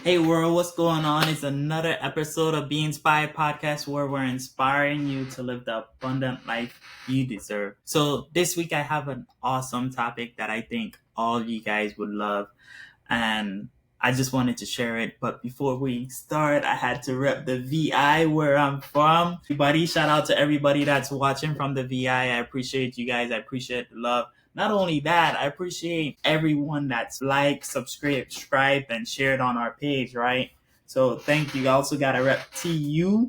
Hey world, what's going on? It's another episode of Be Inspired Podcast where we're inspiring you to live the abundant life you deserve. So this week I have an awesome topic that I think all you guys would love, and I just wanted to share it. But before we start, I had to rep the VI where I'm from. Everybody, shout out to everybody that's watching from the VI. I appreciate you guys. I appreciate the love. Not only that, I appreciate everyone that's liked, subscribed, and shared on our page, right? So thank you. I also got a rep TU,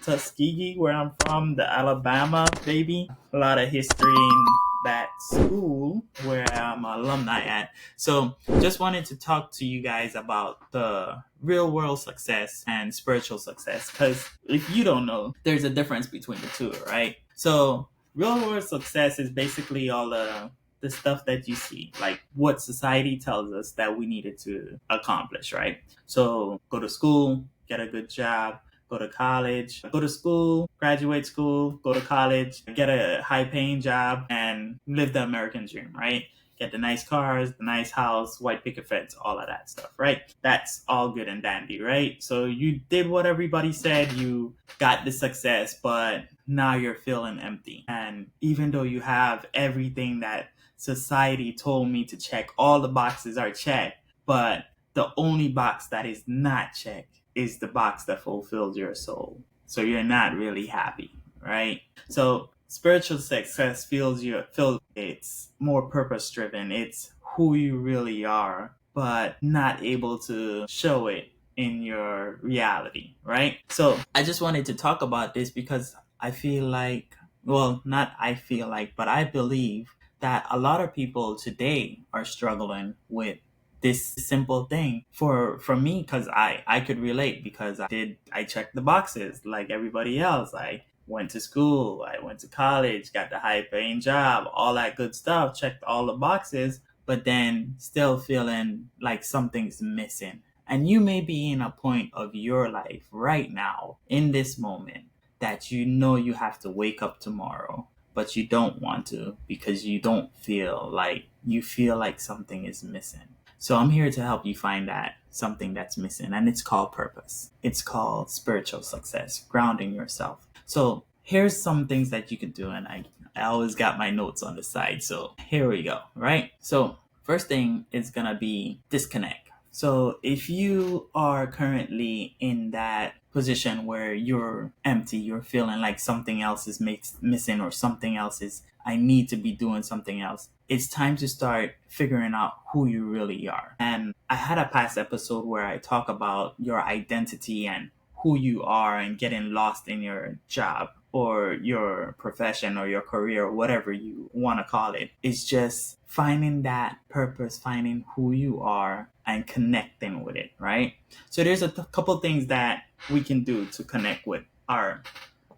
Tuskegee, where I'm from, the Alabama, baby. A lot of history in that school where I'm an alumni at. So just wanted to talk to you guys about the real world success and spiritual success. Because if you don't know, there's a difference between the two, right? So real world success is basically all the stuff that you see, like what society tells us that we needed to accomplish, right? So go to school, get a good job, go to college, go to school, graduate school, go to college, get a high paying job, and live the American dream, right? Get the nice cars, the nice house, white picket fence, all of that stuff, right? That's all good and dandy, right? So you did what everybody said, you got the success, but now you're feeling empty. And even though you have everything that society told me to check, all the boxes are checked, but the only box that is not checked is the box that fulfills your soul. So you're not really happy, right? So spiritual success feels it's more purpose driven. It's who you really are, but not able to show it in your reality, right? So I just wanted to talk about this because I feel like, well, not I feel like, but I believe that a lot of people today are struggling with this simple thing for me, because I could relate, because I checked the boxes like everybody else. I went to school, I went to college, got the high paying job, all that good stuff, checked all the boxes, but then still feeling like something's missing. And you may be in a point of your life right now in this moment that you know you have to wake up tomorrow, but you don't want to because you feel like something is missing. So I'm here to help you find that something that's missing, and it's called purpose. It's called spiritual success, grounding yourself. So here's some things that you could do, and I always got my notes on the side. So here we go, right? So first thing is gonna be disconnect. So if you are currently in that position where you're empty, you're feeling like something else is missing, or something else is, I need to be doing something else. It's time to start figuring out who you really are. And I had a past episode where I talk about your identity and who you are, and getting lost in your job or your profession or your career, or whatever you want to call it. It's just finding that purpose, finding who you are, and connecting with it, right? So there's a couple things that we can do to connect with our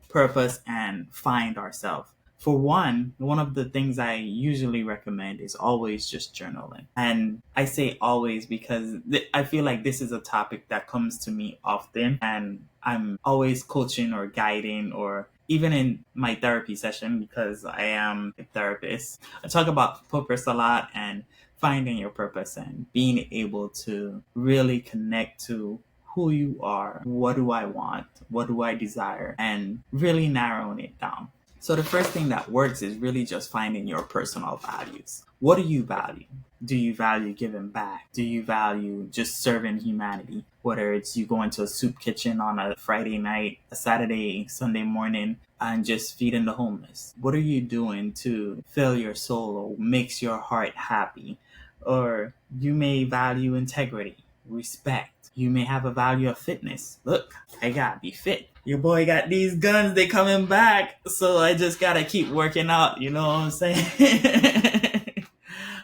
purpose and find ourselves. For one of the things I usually recommend is always just journaling. And I say always because I feel like this is a topic that comes to me often, and I'm always coaching or guiding, or even in my therapy session, because I am a therapist. I talk about purpose a lot, and finding your purpose and being able to really connect to who you are, what do I want, what do I desire, and really narrowing it down. So the first thing that works is really just finding your personal values. What do you value? Do you value giving back? Do you value just serving humanity? Whether it's you going to a soup kitchen on a Friday night, a Saturday, Sunday morning, and just feeding the homeless. What are you doing to fill your soul or makes your heart happy? Or you may value integrity, respect. You may have a value of fitness. Look, I gotta be fit. Your boy got these guns, they coming back. So I just gotta keep working out, you know what I'm saying?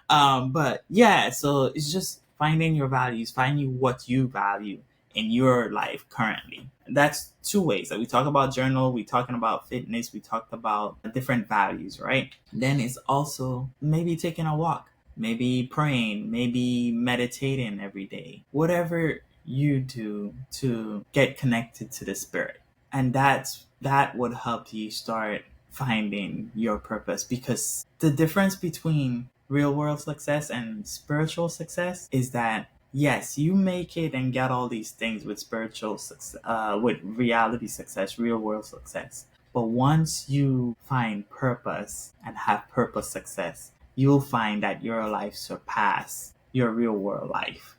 But yeah, so it's just finding your values, finding what you value in your life currently. That's two ways. Like we talk about journal, we talking about fitness, we talked about different values, right? Then it's also maybe taking a walk, maybe praying, maybe meditating every day. Whatever you do to get connected to the spirit. And that would help you start finding your purpose, because the difference between real world success and spiritual success is that yes, you make it and get all these things with spiritual success, with reality success, real world success. But once you find purpose and have purpose success, you'll find that your life surpass your real world life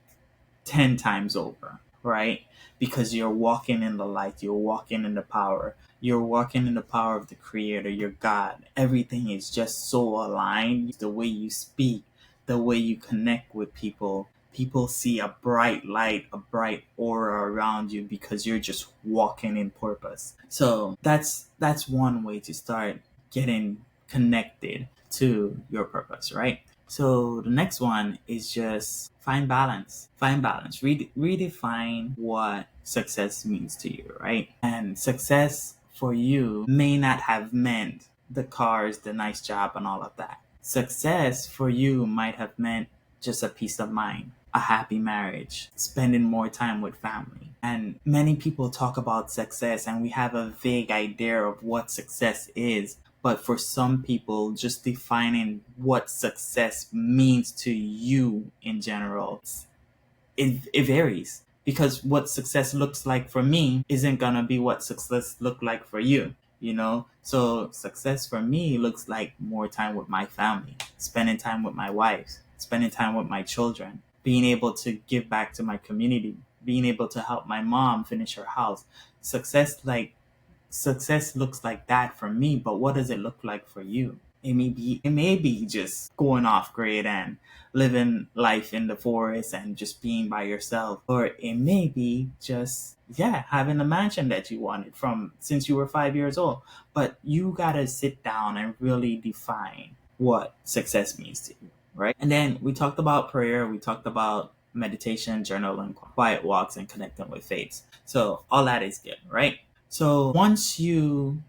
10 times over, right? Because you're walking in the light, you're walking in the power, you're walking in the power of the Creator, your God. Everything is just so aligned. The way you speak, the way you connect with people, people see a bright light, a bright aura around you because you're just walking in purpose. So that's one way to start getting connected to your purpose, right? So the next one is just find balance. Find balance. Redefine what success means to you, right? And success for you may not have meant the cars, the nice job, and all of that. Success for you might have meant just a peace of mind, a happy marriage, spending more time with family. And many people talk about success, and we have a vague idea of what success is. But for some people, just defining what success means to you in general, it varies. Because what success looks like for me isn't gonna be what success look like for you, you know? So success for me looks like more time with my family, spending time with my wife, spending time with my children, being able to give back to my community, being able to help my mom finish her house. Success like Success looks like that for me, but what does it look like for you? It may be just going off grid and living life in the forest and just being by yourself. Or it may be just, yeah, having the mansion that you wanted from since you were 5 years old. But you gotta sit down and really define what success means to you, right? And then we talked about prayer, we talked about meditation, journaling, quiet walks, and connecting with faith. So all that is good, right? So once you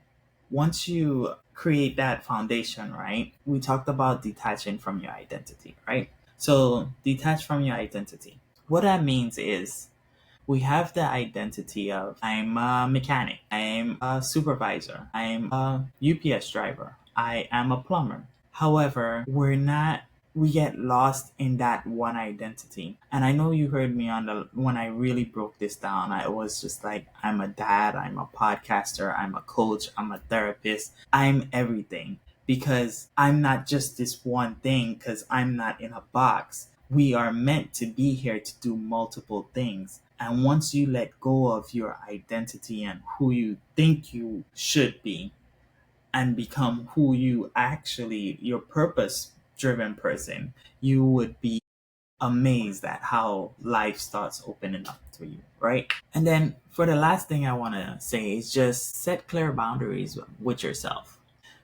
create that foundation, right? We talked about detaching from your identity, right? So detach from your identity. What that means is we have the identity of I'm a mechanic, I'm a supervisor, I'm a UPS driver, I am a plumber. However, we get lost in that one identity. And I know you heard me on the when I really broke this down, I was just like, I'm a dad, I'm a podcaster, I'm a coach, I'm a therapist, I'm everything. Because I'm not just this one thing, because I'm not in a box. We are meant to be here to do multiple things. And once you let go of your identity and who you think you should be and become who you actually, your purpose driven person, you would be amazed at how life starts opening up to you, right? And then for the last thing I want to say is just set clear boundaries with yourself.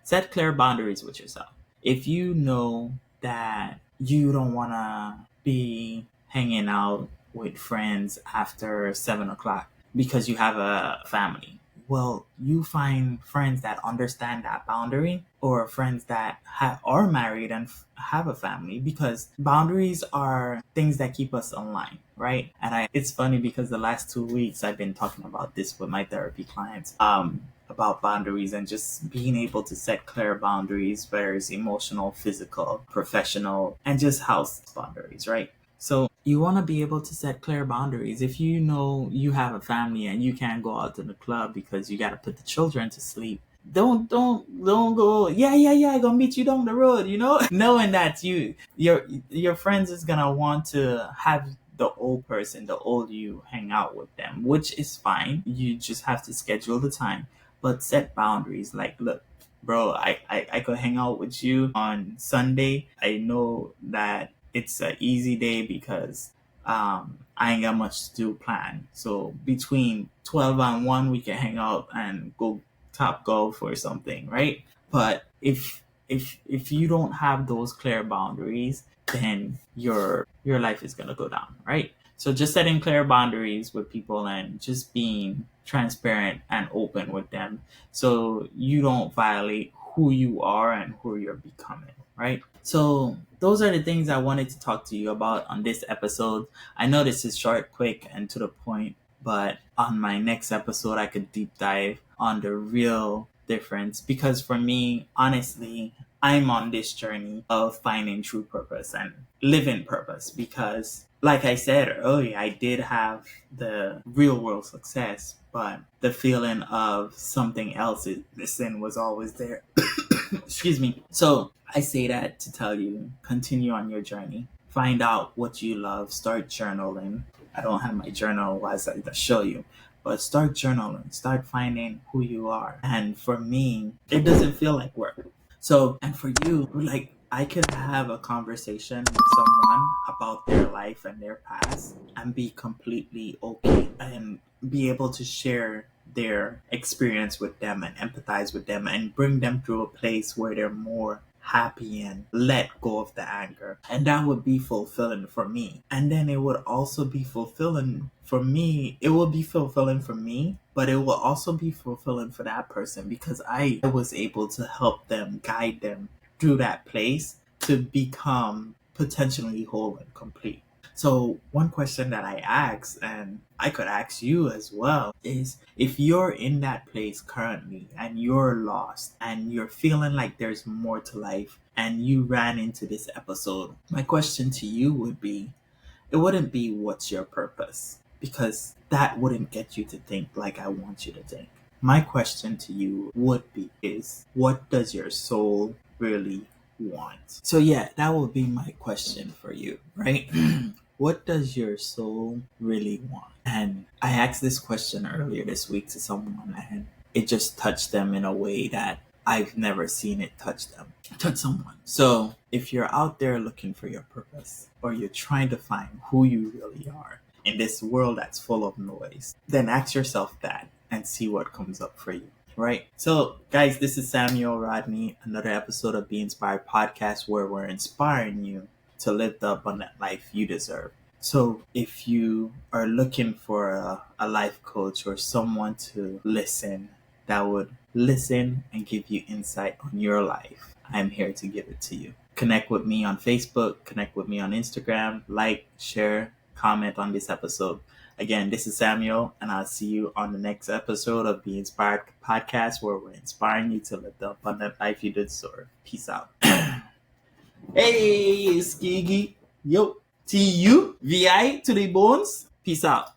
Set clear boundaries with yourself. If you know that you don't want to be hanging out with friends after 7 o'clock because you have a family, well, you find friends that understand that boundary, or friends that are married and have a family, because boundaries are things that keep us online, right? And it's funny because the last 2 weeks I've been talking about this with my therapy clients, about boundaries and just being able to set clear boundaries, whether it's emotional, physical, professional, and just house boundaries, right? So you want to be able to set clear boundaries. If you know you have a family and you can't go out to the club because you got to put the children to sleep, don't go, yeah, I'm gonna meet you down the road, knowing that your friends is gonna want to have the old person, the old you, hang out with them, which is fine. You just have to schedule the time, but set boundaries. Like, look, bro, I could hang out with you on Sunday. I know that it's an easy day because I ain't got much to do planned. So between 12 and 1, we can hang out and go top golf or something, right? But if you don't have those clear boundaries, then your life is gonna go down, right? So just setting clear boundaries with people and just being transparent and open with them, so you don't violate who you are and who you're becoming, right? So those are the things I wanted to talk to you about on this episode. I know this is short, quick, and to the point, but on my next episode, I could deep dive on the real difference, because for me, honestly, I'm on this journey of finding true purpose and living purpose, because like I said earlier, I did have the real world success, but the feeling of something else is missing was always there. Excuse me. So I say that to tell you, continue on your journey. Find out what you love. Start journaling. I don't have my journal as I show you, but start journaling. Start finding who you are. And for me, it doesn't feel like work. So, and for you, like I could have a conversation with someone about their life and their past and be completely okay and be able to share their experience with them and empathize with them and bring them through a place where they're more happy and let go of the anger. And that would be fulfilling for me. And then it would also be fulfilling for me. It will be fulfilling for me, but it will also be fulfilling for that person because I was able to help them, guide them through that place to become potentially whole and complete. So one question that I ask, and I could ask you as well, is if you're in that place currently and you're lost and you're feeling like there's more to life and you ran into this episode, my question to you would be, it wouldn't be what's your purpose, because that wouldn't get you to think like I want you to think. My question to you would be is, what does your soul really want? So yeah, that would be my question for you, right? What does your soul really want? And I asked this question earlier this week to someone and it just touched them in a way that I've never seen it touch someone. So if you're out there looking for your purpose or you're trying to find who you really are in this world that's full of noise, then ask yourself that and see what comes up for you. Right. So, guys, this is Samuel Rodney, another episode of Be Inspired Podcast where we're inspiring you to live the abundant life you deserve. So, if you are looking for a life coach or someone to listen that would listen and give you insight on your life, I'm here to give it to you. Connect with me on Facebook, connect with me on Instagram, like, share, comment on this episode. Again, this is Samuel, and I'll see you on the next episode of Be Inspired Podcast, where we're inspiring you to live the abundant life you deserve. Peace out. Hey, Skiggy. Yo, TUVI to the bones. Peace out.